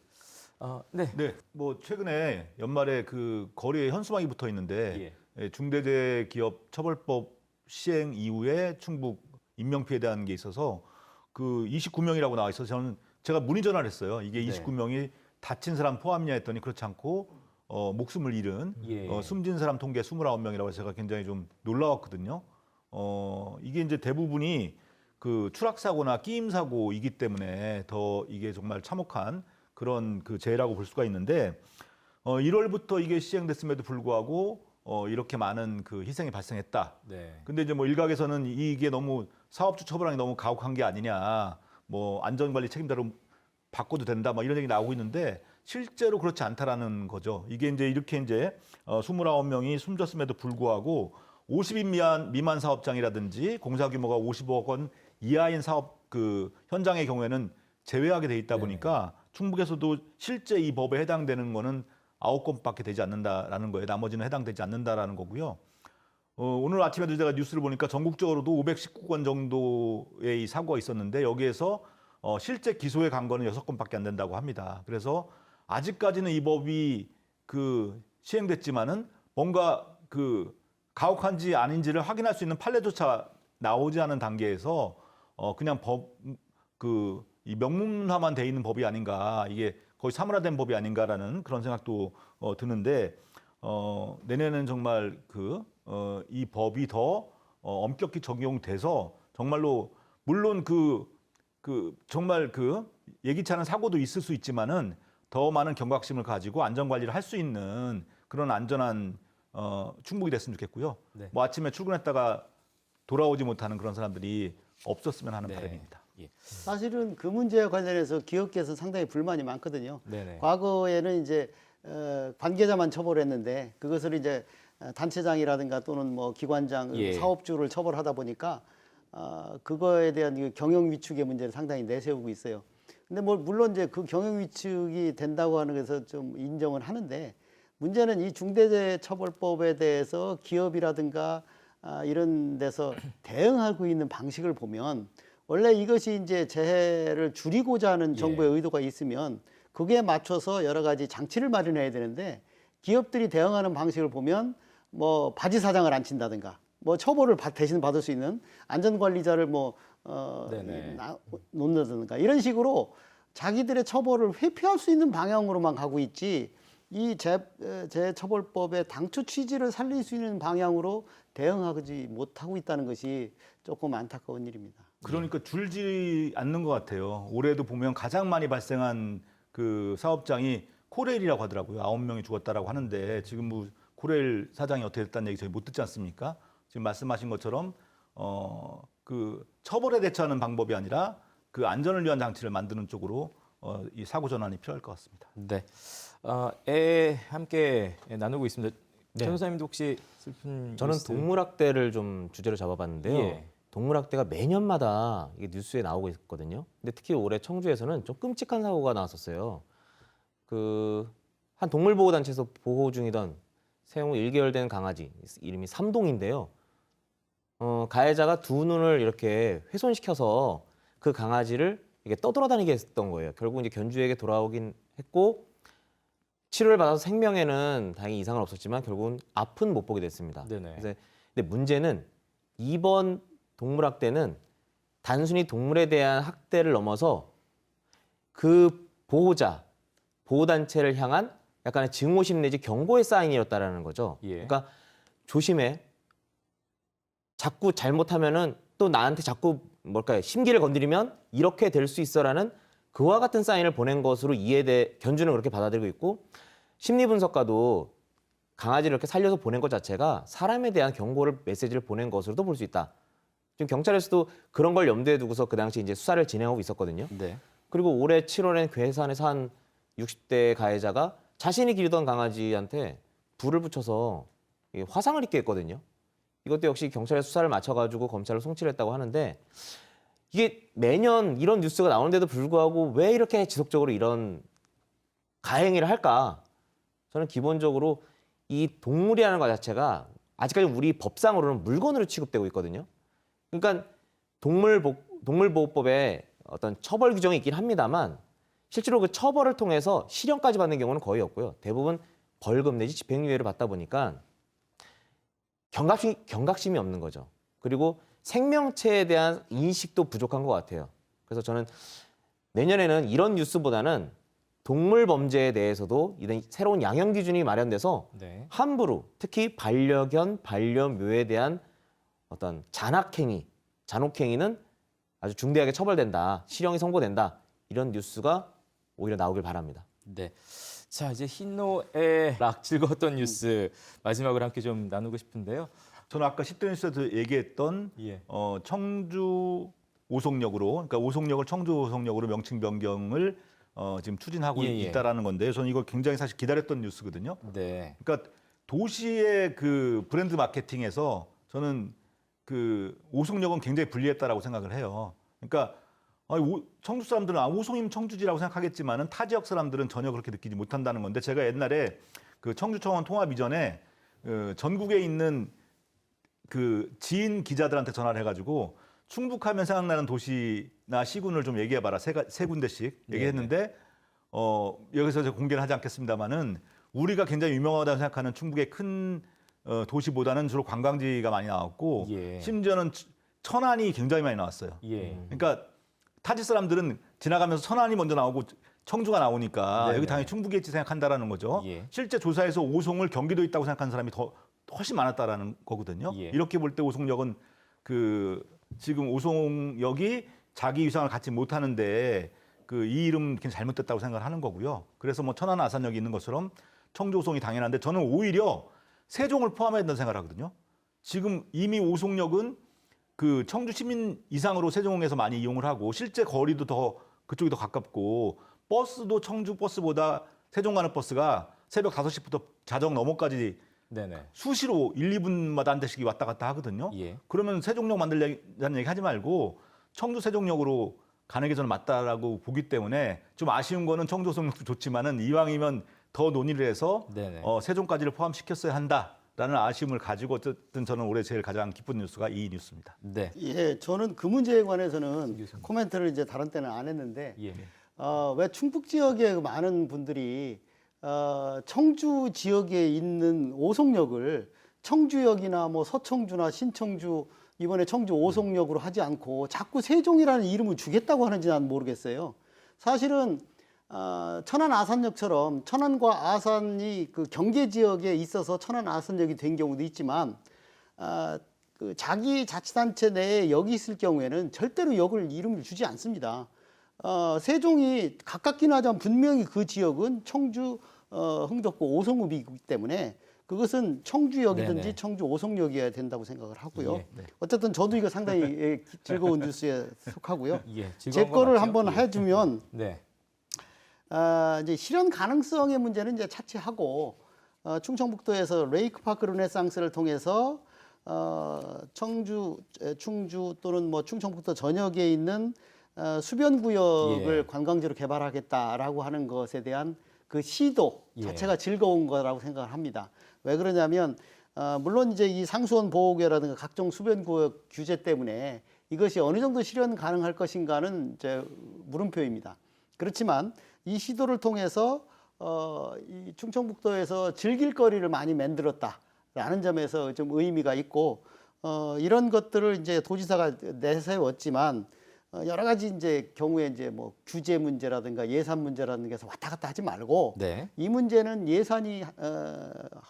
네. 네, 뭐 최근에 연말에 그 거리에 현수막이 붙어 있는데 중대재해기업처벌법 시행 이후에 충북 인명피해에 대한 게 있어서 그 29명이라고 나와 있어서 제가 문의 전화를 했어요. 이게 29명이 다친 사람 포함이냐 했더니 그렇지 않고 목숨을 잃은 예. 숨진 사람 통계 29명이라고 해서 제가 굉장히 좀 놀라웠거든요. 이게 이제 대부분이 그 추락 사고나 끼임 사고이기 때문에 더 이게 정말 참혹한 그런 그 재해라고 볼 수가 있는데 1월부터 이게 시행됐음에도 불구하고 이렇게 많은 그 희생이 발생했다. 네. 근데 이제 뭐 일각에서는 이게 너무 사업주 처벌하기 너무 가혹한 게 아니냐, 뭐 안전관리 책임자로 바꿔도 된다, 막 이런 얘기 나오고 있는데 실제로 그렇지 않다라는 거죠. 이게 이제 이렇게 이제 29명이 숨졌음에도 불구하고 50인 미만 사업장이라든지 공사 규모가 50억 원 이하인 사업 그 현장의 경우에는 제외하게 돼 있다 보니까 충북에서도 실제 이 법에 해당되는 거는 9건밖에 되지 않는다라는 거예요. 나머지는 해당되지 않는다라는 거고요. 오늘 아침에도 제가 뉴스를 보니까 전국적으로도 519건 정도의 이 사고가 있었는데 여기에서 실제 기소에 간 거는 6건밖에 안 된다고 합니다. 그래서 아직까지는 이 법이 그 시행됐지만은 뭔가 그 가혹한지 아닌지를 확인할 수 있는 판례조차 나오지 않은 단계에서 그냥 이 명문화만 돼 있는 법이 아닌가, 이게 거의 사문화된 법이 아닌가라는 그런 생각도 드는데 내년에는 정말 이 법이 더 엄격히 적용돼서 정말로 물론 정말 예기치 않은 사고도 있을 수 있지만은 더 많은 경각심을 가지고 안전 관리를 할 수 있는 그런 안전한 충북이 됐으면 좋겠고요. 네. 뭐 아침에 출근했다가 돌아오지 못하는 그런 사람들이 없었으면 하는 바람입니다. 예. 사실은 그 문제와 관련해서 기업계에서 상당히 불만이 많거든요. 네네. 과거에는 이제 관계자만 처벌했는데 그것을 이제 단체장이라든가 또는 뭐 기관장, 예. 사업주를 처벌하다 보니까 그거에 대한 그 경영 위축의 문제를 상당히 내세우고 있어요. 근데 뭐 물론 이제 그 경영 위축이 된다고 하는 것에서 좀 인정을 하는데 문제는 이 중대재해처벌법에 대해서 기업이라든가 이런 데서 대응하고 있는 방식을 보면 원래 이것이 이제 재해를 줄이고자 하는 정부의 의도가 있으면 그게 맞춰서 여러 가지 장치를 마련해야 되는데 기업들이 대응하는 방식을 보면 뭐 바지 사장을 안 친다든가 뭐 처벌을 대신 받을 수 있는 안전관리자를 놓는다든가 이런 식으로 자기들의 처벌을 회피할 수 있는 방향으로만 가고 있지 이 재해처벌법의 당초 취지를 살릴 수 있는 방향으로 대응하지 못하고 있다는 것이 조금 안타까운 일입니다. 그러니까 줄지 않는 것 같아요. 올해도 보면 가장 많이 발생한 그 사업장이 코레일이라고 하더라고요. 9명이 죽었다라고 하는데 지금 뭐 코레일 사장이 어떻게 됐다는 얘기 저희 못 듣지 않습니까? 지금 말씀하신 것처럼 그 처벌에 대처하는 방법이 아니라 그 안전을 위한 장치를 만드는 쪽으로 이 사고 전환이 필요할 것 같습니다. 네. 함께 나누고 있습니다. 네. 변호사님도 혹시 슬픈 저는 뉴스? 동물학대를 좀 주제로 잡아봤는데요. 예. 동물학대가 매년마다 이게 뉴스에 나오고 있거든요. 근데 특히 올해 청주에서는 좀 끔찍한 사고가 나왔었어요. 한 동물보호단체에서 보호 중이던 생후 1개월 된 강아지, 이름이 삼동인데요. 가해자가 두 눈을 이렇게 훼손시켜서 그 강아지를 이게 떠돌아다니게 했던 거예요. 결국 이제 견주에게 돌아오긴 했고 치료를 받아서 생명에는 다행히 이상은 없었지만 결국은 앞은 못 보게 됐습니다. 네네. 근데 문제는 이번 동물학대는 단순히 동물에 대한 학대를 넘어서 그 보호단체를 향한 약간의 증오심 내지 경고의 사인이었다라는 거죠. 예. 그러니까 조심해. 자꾸 잘못하면은 또 나한테 자꾸 심기를 건드리면 이렇게 될 수 있어라는 그와 같은 사인을 보낸 것으로 견주는 그렇게 받아들이고 있고 심리 분석가도 강아지를 이렇게 살려서 보낸 것 자체가 사람에 대한 메시지를 보낸 것으로도 볼 수 있다. 지금 경찰에서도 그런 걸 염두에 두고서 그 당시 이제 수사를 진행하고 있었거든요. 네. 그리고 올해 7월엔 괴산에서 한 60대 가해자가 자신이 기르던 강아지한테 불을 붙여서 화상을 입게 했거든요. 이것도 역시 경찰의 수사를 맞춰가지고 검찰로 송치를 했다고 하는데 이게 매년 이런 뉴스가 나오는데도 불구하고 왜 이렇게 지속적으로 이런 가해행위를 할까? 저는 기본적으로 이 동물이라는 것 자체가 아직까지 우리 법상으로는 물건으로 취급되고 있거든요. 그러니까 동물보호법에 어떤 처벌 규정이 있긴 합니다만 실제로 그 처벌을 통해서 실형까지 받는 경우는 거의 없고요. 대부분 벌금 내지 집행유예를 받다 보니까 경각심이 없는 거죠. 그리고 생명체에 대한 인식도 부족한 것 같아요. 그래서 저는 내년에는 이런 뉴스보다는 동물 범죄에 대해서도 이런 새로운 양형 기준이 마련돼서 네. 함부로 특히 반려견, 반려묘에 대한 어떤 잔혹행위는 아주 중대하게 처벌된다, 실형이 선고된다 이런 뉴스가 오히려 나오길 바랍니다. 네. 자, 이제 흰노의 락 즐거웠던 뉴스 마지막으로 함께 좀 나누고 싶은데요. 저는 아까 10대 뉴스에서 얘기했던 예. 청주 오송역으로, 그러니까 오송역을 청주 오송역으로 명칭 변경을 지금 추진하고 예, 예. 있다라는 건데, 저는 이걸 굉장히 사실 기다렸던 뉴스거든요. 네. 그러니까 도시의 그 브랜드 마케팅에서 저는 그 오송역은 굉장히 불리했다라고 생각을 해요. 그러니까 청주 사람들은 오송이면 청주지라고 생각하겠지만은 타 지역 사람들은 전혀 그렇게 느끼지 못한다는 건데, 제가 옛날에 그 청주청원 통합 이전에 전국에 있는 그 지인 기자들한테 전화를 해가지고 충북하면 생각나는 도시나 시군을 좀 얘기해봐라, 세 군데씩 얘기했는데 여기서 제가 공개는 하지 않겠습니다만은 우리가 굉장히 유명하다고 생각하는 충북의 큰 도시보다는 주로 관광지가 많이 나왔고 예. 심지어는 천안이 굉장히 많이 나왔어요. 예. 그러니까 타지 사람들은 지나가면서 천안이 먼저 나오고 청주가 나오니까 네네. 여기 당연히 충북이겠지 생각한다라는 거죠. 예. 실제 조사에서 오송을 경기도에 있다고 생각하는 사람이 훨씬 많았다라는 거거든요. 예. 이렇게 볼 때 오송역은 지금 오송역이 자기 위상을 갖지 못하는데 이 이름 굉장히 잘못됐다고 생각을 하는 거고요. 그래서 뭐 천안 아산역이 있는 것처럼 청주 오송이 당연한데, 저는 오히려 세종을 포함해야 된다고 생각을 하거든요. 지금 이미 오송역은 그 청주 시민 이상으로 세종에서 많이 이용을 하고, 실제 거리도 그쪽이 더 가깝고, 버스도 청주 버스보다 세종 가는 버스가 새벽 5시부터 자정 넘어까지 네네. 수시로 1, 2분마다 한 대씩 왔다 갔다 하거든요. 예. 그러면 세종역 만들자는 얘기 하지 말고 청주 세종역으로 가는 게 저는 맞다라고 보기 때문에, 좀 아쉬운 거는 청주 오송역도 좋지만은 이왕이면 더 논의를 해서 네네. 세종까지를 포함시켰어야 한다라는 아쉬움을 가지고, 어쨌든 저는 올해 제일 가장 기쁜 뉴스가 이 뉴스입니다. 네. 예, 저는 그 문제에 관해서는 코멘트를 이제 다른 때는 안 했는데 예. 왜 충북 지역에 많은 분들이 청주 지역에 있는 오송역을 청주역이나 뭐 서청주나 신청주, 이번에 청주 오송역으로 하지 않고 자꾸 세종이라는 이름을 주겠다고 하는지 난 모르겠어요. 사실은 천안 아산역처럼 천안과 아산이 그 경계 지역에 있어서 천안 아산역이 된 경우도 있지만, 그 자기 자치단체 내에 역이 있을 경우에는 절대로 역을 이름을 주지 않습니다. 세종이 가깝긴 하지만 분명히 그 지역은 청주, 흥덕구, 오송읍이기 때문에 그것은 청주역이든지 네네. 청주 오송역이어야 된다고 생각을 하고요. 예, 네. 어쨌든 저도 이거 상당히 즐거운 뉴스에 속하고요. 예. 제 즐거운 거 거를 맞죠? 한번 예. 해주면 네. 이제 실현 가능성의 문제는 이제 차치하고, 충청북도에서 레이크파크 르네상스를 통해서 충주 또는 뭐 충청북도 전역에 있는 수변 구역을 예. 관광지로 개발하겠다라고 하는 것에 대한 그 시도 예. 자체가 즐거운 거라고 생각을 합니다. 왜 그러냐면 물론 이제 이 상수원 보호구역이라든가 각종 수변 구역 규제 때문에 이것이 어느 정도 실현 가능할 것인가는 이제 물음표입니다. 그렇지만 이 시도를 통해서 이 충청북도에서 즐길 거리를 많이 만들었다라는 점에서 좀 의미가 있고, 이런 것들을 이제 도지사가 내세웠지만 여러 가지 이제 경우에 이제 뭐 규제 문제라든가 예산 문제라든가 해서 왔다 갔다 하지 말고, 네. 이 문제는 예산이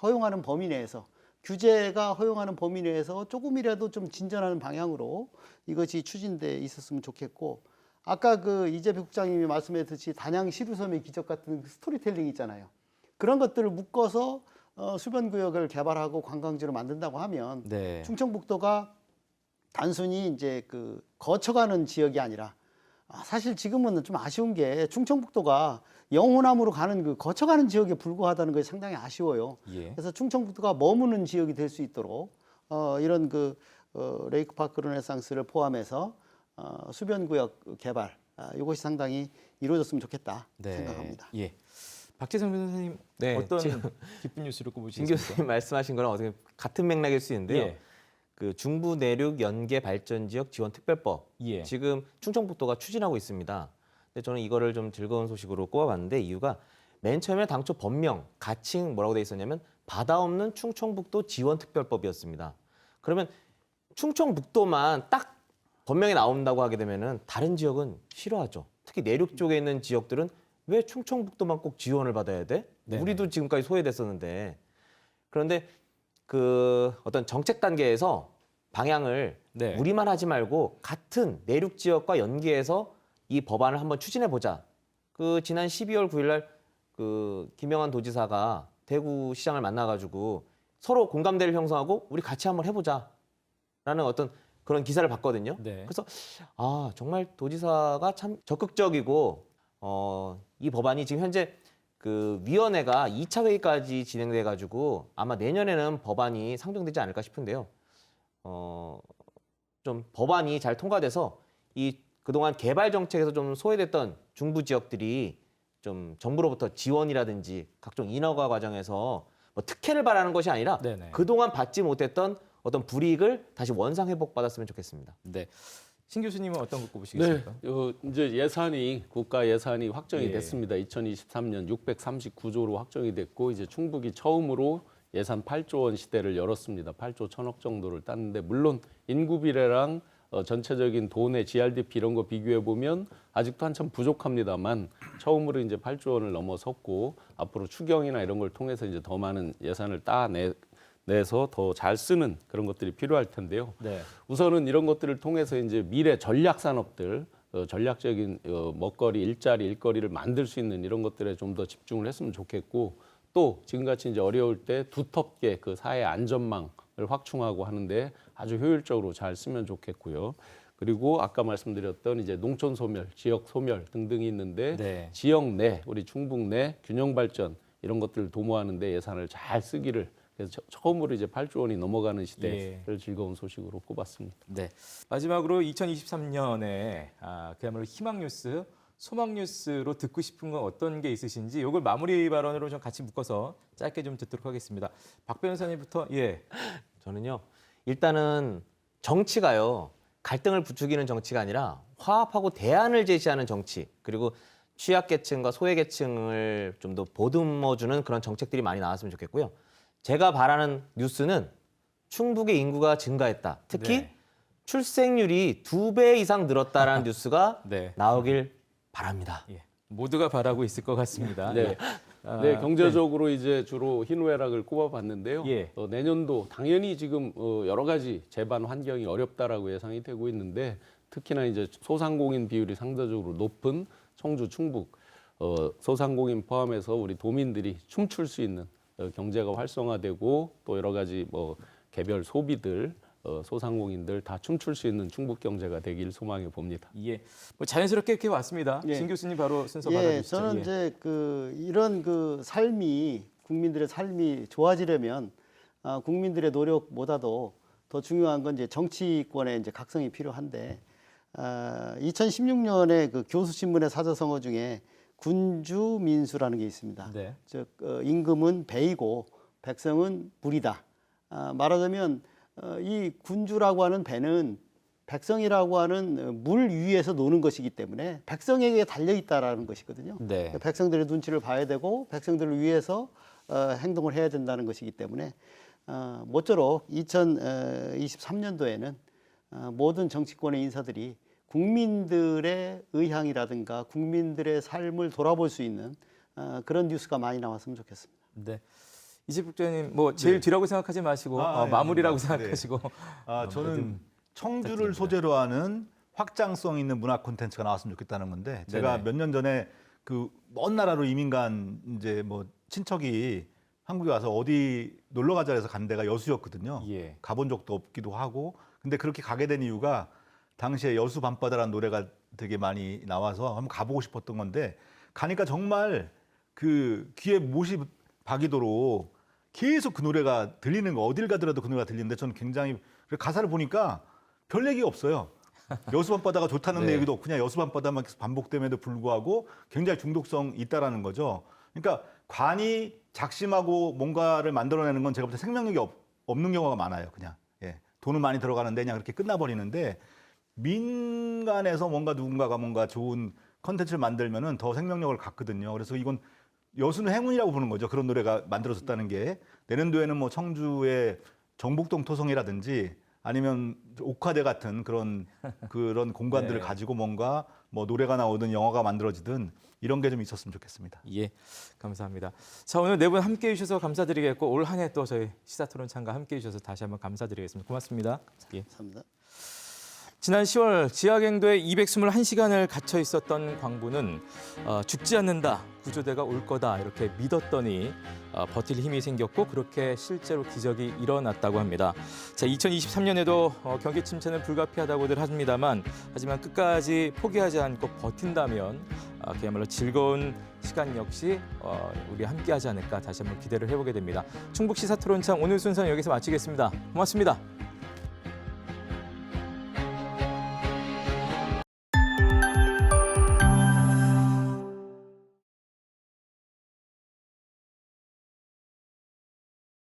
허용하는 범위 내에서, 규제가 허용하는 범위 내에서 조금이라도 좀 진전하는 방향으로 이것이 추진돼 있었으면 좋겠고, 아까 그 이재백 국장님이 말씀했듯이 단양 시루섬의 기적 같은 스토리텔링 있잖아요. 그런 것들을 묶어서 수변구역을 개발하고 관광지로 만든다고 하면 네. 충청북도가 단순히 이제 그 거쳐가는 지역이 아니라, 사실 지금은 좀 아쉬운 게 충청북도가 영호남으로 가는 그 거쳐가는 지역에 불과하다는 것이 상당히 아쉬워요. 예. 그래서 충청북도가 머무는 지역이 될 수 있도록 이런 그 레이크파크 르네상스를 포함해서 수변구역 개발, 이것이 상당히 이루어졌으면 좋겠다 네. 생각합니다. 예. 박재성 변호사님 네, 어떤 지금 기쁜 뉴스를 진 꼽으시겠습니까? 교수님 말씀하신 거랑 어떻게 같은 맥락일 수 있는데요. 예. 그 중부 내륙 연계 발전 지역 지원 특별법 예. 지금 충청북도가 추진하고 있습니다. 근데 저는 이거를 좀 즐거운 소식으로 꼽아봤는데, 이유가 맨 처음에 당초 법명 가칭 뭐라고 돼 있었냐면 바다 없는 충청북도 지원 특별법이었습니다. 그러면 충청북도만 딱 법명에 나온다고 하게 되면은 다른 지역은 싫어하죠. 특히 내륙 쪽에 있는 지역들은 왜 충청북도만 꼭 지원을 받아야 돼? 네네. 우리도 지금까지 소외됐었는데. 그런데 그 어떤 정책 단계에서 방향을 네. 우리만 하지 말고 같은 내륙 지역과 연계해서 이 법안을 한번 추진해 보자. 그 지난 12월 9일 날 그 김영환 도지사가 대구 시장을 만나가지고 서로 공감대를 형성하고 우리 같이 한번 해보자라는 어떤 그런 기사를 봤거든요. 네. 그래서 정말 도지사가 참 적극적이고 이 법안이 지금 현재 그 위원회가 2차 회의까지 진행돼 가지고 아마 내년에는 법안이 상정되지 않을까 싶은데요. 좀 법안이 잘 통과돼서 이 그동안 개발 정책에서 좀 소외됐던 중부 지역들이 좀 정부로부터 지원이라든지 각종 인허가 과정에서 뭐 특혜를 바라는 것이 아니라 네네. 그동안 받지 못했던 어떤 불이익을 다시 원상 회복받았으면 좋겠습니다. 네. 신 교수님은 어떤 거 꼽으시겠습니까? 이제 예산이 국가 예산이 확정이 예. 됐습니다. 2023년 639조로 확정이 됐고 이제 충북이 처음으로 예산 8조 원 시대를 열었습니다. 8조 1천억 정도를 땄는데 물론 인구 비례랑 전체적인 도내 GRDP 이런 거 비교해 보면 아직도 한참 부족합니다만 처음으로 이제 8조 원을 넘어섰고 앞으로 추경이나 이런 걸 통해서 이제 더 많은 예산을 따내서 더 잘 쓰는 그런 것들이 필요할 텐데요. 네. 우선은 이런 것들을 통해서 이제 미래 전략 산업들, 전략적인 먹거리, 일거리를 만들 수 있는 이런 것들에 좀 더 집중을 했으면 좋겠고 또 지금같이 이제 어려울 때 두텁게 그 사회 안전망을 확충하고 하는데 아주 효율적으로 잘 쓰면 좋겠고요. 그리고 아까 말씀드렸던 이제 농촌 소멸, 지역 소멸 등등이 있는데 네. 지역 내, 우리 충북 내 균형 발전 이런 것들을 도모하는데 예산을 잘 쓰기를 그래서 처음으로 이제 8조 원이 넘어가는 시대를 즐거운 소식으로 꼽았습니다. 네. 마지막으로 2023년에 그야말로 희망 뉴스, 소망 뉴스로 듣고 싶은 건 어떤 게 있으신지 이걸 마무리 발언으로 좀 같이 묶어서 짧게 좀 듣도록 하겠습니다. 박 변호사님부터 예. 저는요. 일단은 정치가요. 갈등을 부추기는 정치가 아니라 화합하고 대안을 제시하는 정치 그리고 취약계층과 소외계층을 좀 더 보듬어주는 그런 정책들이 많이 나왔으면 좋겠고요. 제가 바라는 뉴스는 충북의 인구가 증가했다. 특히 네. 출생률이 2배 이상 늘었다라는 뉴스가 네. 나오길 바랍니다. 예. 모두가 바라고 있을 것 같습니다. 네. 예. 네, 경제적으로 이제 주로 희노애락을 꼽아봤는데요. 예. 내년도 당연히 지금 여러 가지 재반 환경이 어렵다라고 예상이 되고 있는데 특히나 이제 소상공인 비율이 상대적으로 높은 청주, 충북 소상공인 포함해서 우리 도민들이 춤출 수 있는 경제가 활성화되고 또 여러 가지 뭐 개별 소비들 소상공인들 다 춤출 수 있는 충북 경제가 되길 소망해 봅니다. 예. 뭐 자연스럽게 이렇게 왔습니다. 예. 신 교수님 바로 순서 예, 받아주시죠. 저는 예. 이제 이런 삶이 국민들의 삶이 좋아지려면 국민들의 노력보다도 더 중요한 건 이제 정치권의 이제 각성이 필요한데 2016년에 그 교수신문의 사자성어 중에 군주민수라는 게 있습니다. 네. 즉 임금은 배이고 백성은 물이다. 말하자면 이 군주라고 하는 배는 백성이라고 하는 물 위에서 노는 것이기 때문에 백성에게 달려 있다라는 것이거든요. 네. 백성들의 눈치를 봐야 되고 백성들을 위해서 행동을 해야 된다는 것이기 때문에 모쪼록 2023년도에는 모든 정치권의 인사들이 국민들의 의향이라든가 국민들의 삶을 돌아볼 수 있는 그런 뉴스가 많이 나왔으면 좋겠습니다. 네. 이제 국장님 뭐 제일 뒤라고 생각하지 마시고 네, 마무리라고 아닙니다. 생각하시고 저는 청주를 소재로 하는 확장성 있는 문화 콘텐츠가 나왔으면 좋겠다는 건데 제가 네네. 몇 년 전에 그 먼 나라로 이민 간 이제 뭐 친척이 한국에 와서 어디 놀러 가자 해서 간 데가 여수였거든요. 예. 가본 적도 없기도 하고 근데 그렇게 가게 된 이유가 당시에 여수 밤바다라는 노래가 되게 많이 나와서 한번 가보고 싶었던 건데 가니까 정말 그 귀에 못이 박이도록 계속 그 노래가 들리는 거 어딜 가더라도 그 노래가 들리는데 저는 굉장히 가사를 보니까 별 얘기가 없어요. 여수 밤바다가 좋다는 네. 얘기도 없고 그냥 여수 밤바다만 계속 반복됨에도 불구하고 굉장히 중독성 있다라는 거죠. 그러니까 관이 작심하고 뭔가를 만들어내는 건 제가 볼 때 생명력이 없는 경우가 많아요. 그냥 돈은 많이 들어가는데 그냥 그렇게 끝나버리는데 민간에서 누군가가 뭔가 좋은 컨텐츠를 만들면은 더 생명력을 갖거든요. 그래서 이건 여수는 행운이라고 보는 거죠. 그런 노래가 만들어졌다는 게 내년도에는 뭐 청주의 정복동 토성이라든지 아니면 옥화대 같은 그런 공간들을 네. 가지고 뭔가 뭐 노래가 나오든 영화가 만들어지든 이런 게 좀 있었으면 좋겠습니다. 예, 감사합니다. 자, 오늘 네 분 함께해 주셔서 감사드리겠고 올 한 해 또 저희 시사토론 참가 함께해 주셔서 다시 한번 감사드리겠습니다. 고맙습니다. 예. 감사합니다. 지난 10월 지하갱도에 221시간을 갇혀 있었던 광부는 죽지 않는다, 구조대가 올 거다 이렇게 믿었더니 버틸 힘이 생겼고 그렇게 실제로 기적이 일어났다고 합니다. 자, 2023년에도 경기 침체는 불가피하다고들 합니다만 하지만 끝까지 포기하지 않고 버틴다면 그야말로 즐거운 시간 역시 우리 함께하지 않을까 다시 한번 기대를 해보게 됩니다. 충북 시사토론창 오늘 순서는 여기서 마치겠습니다. 고맙습니다.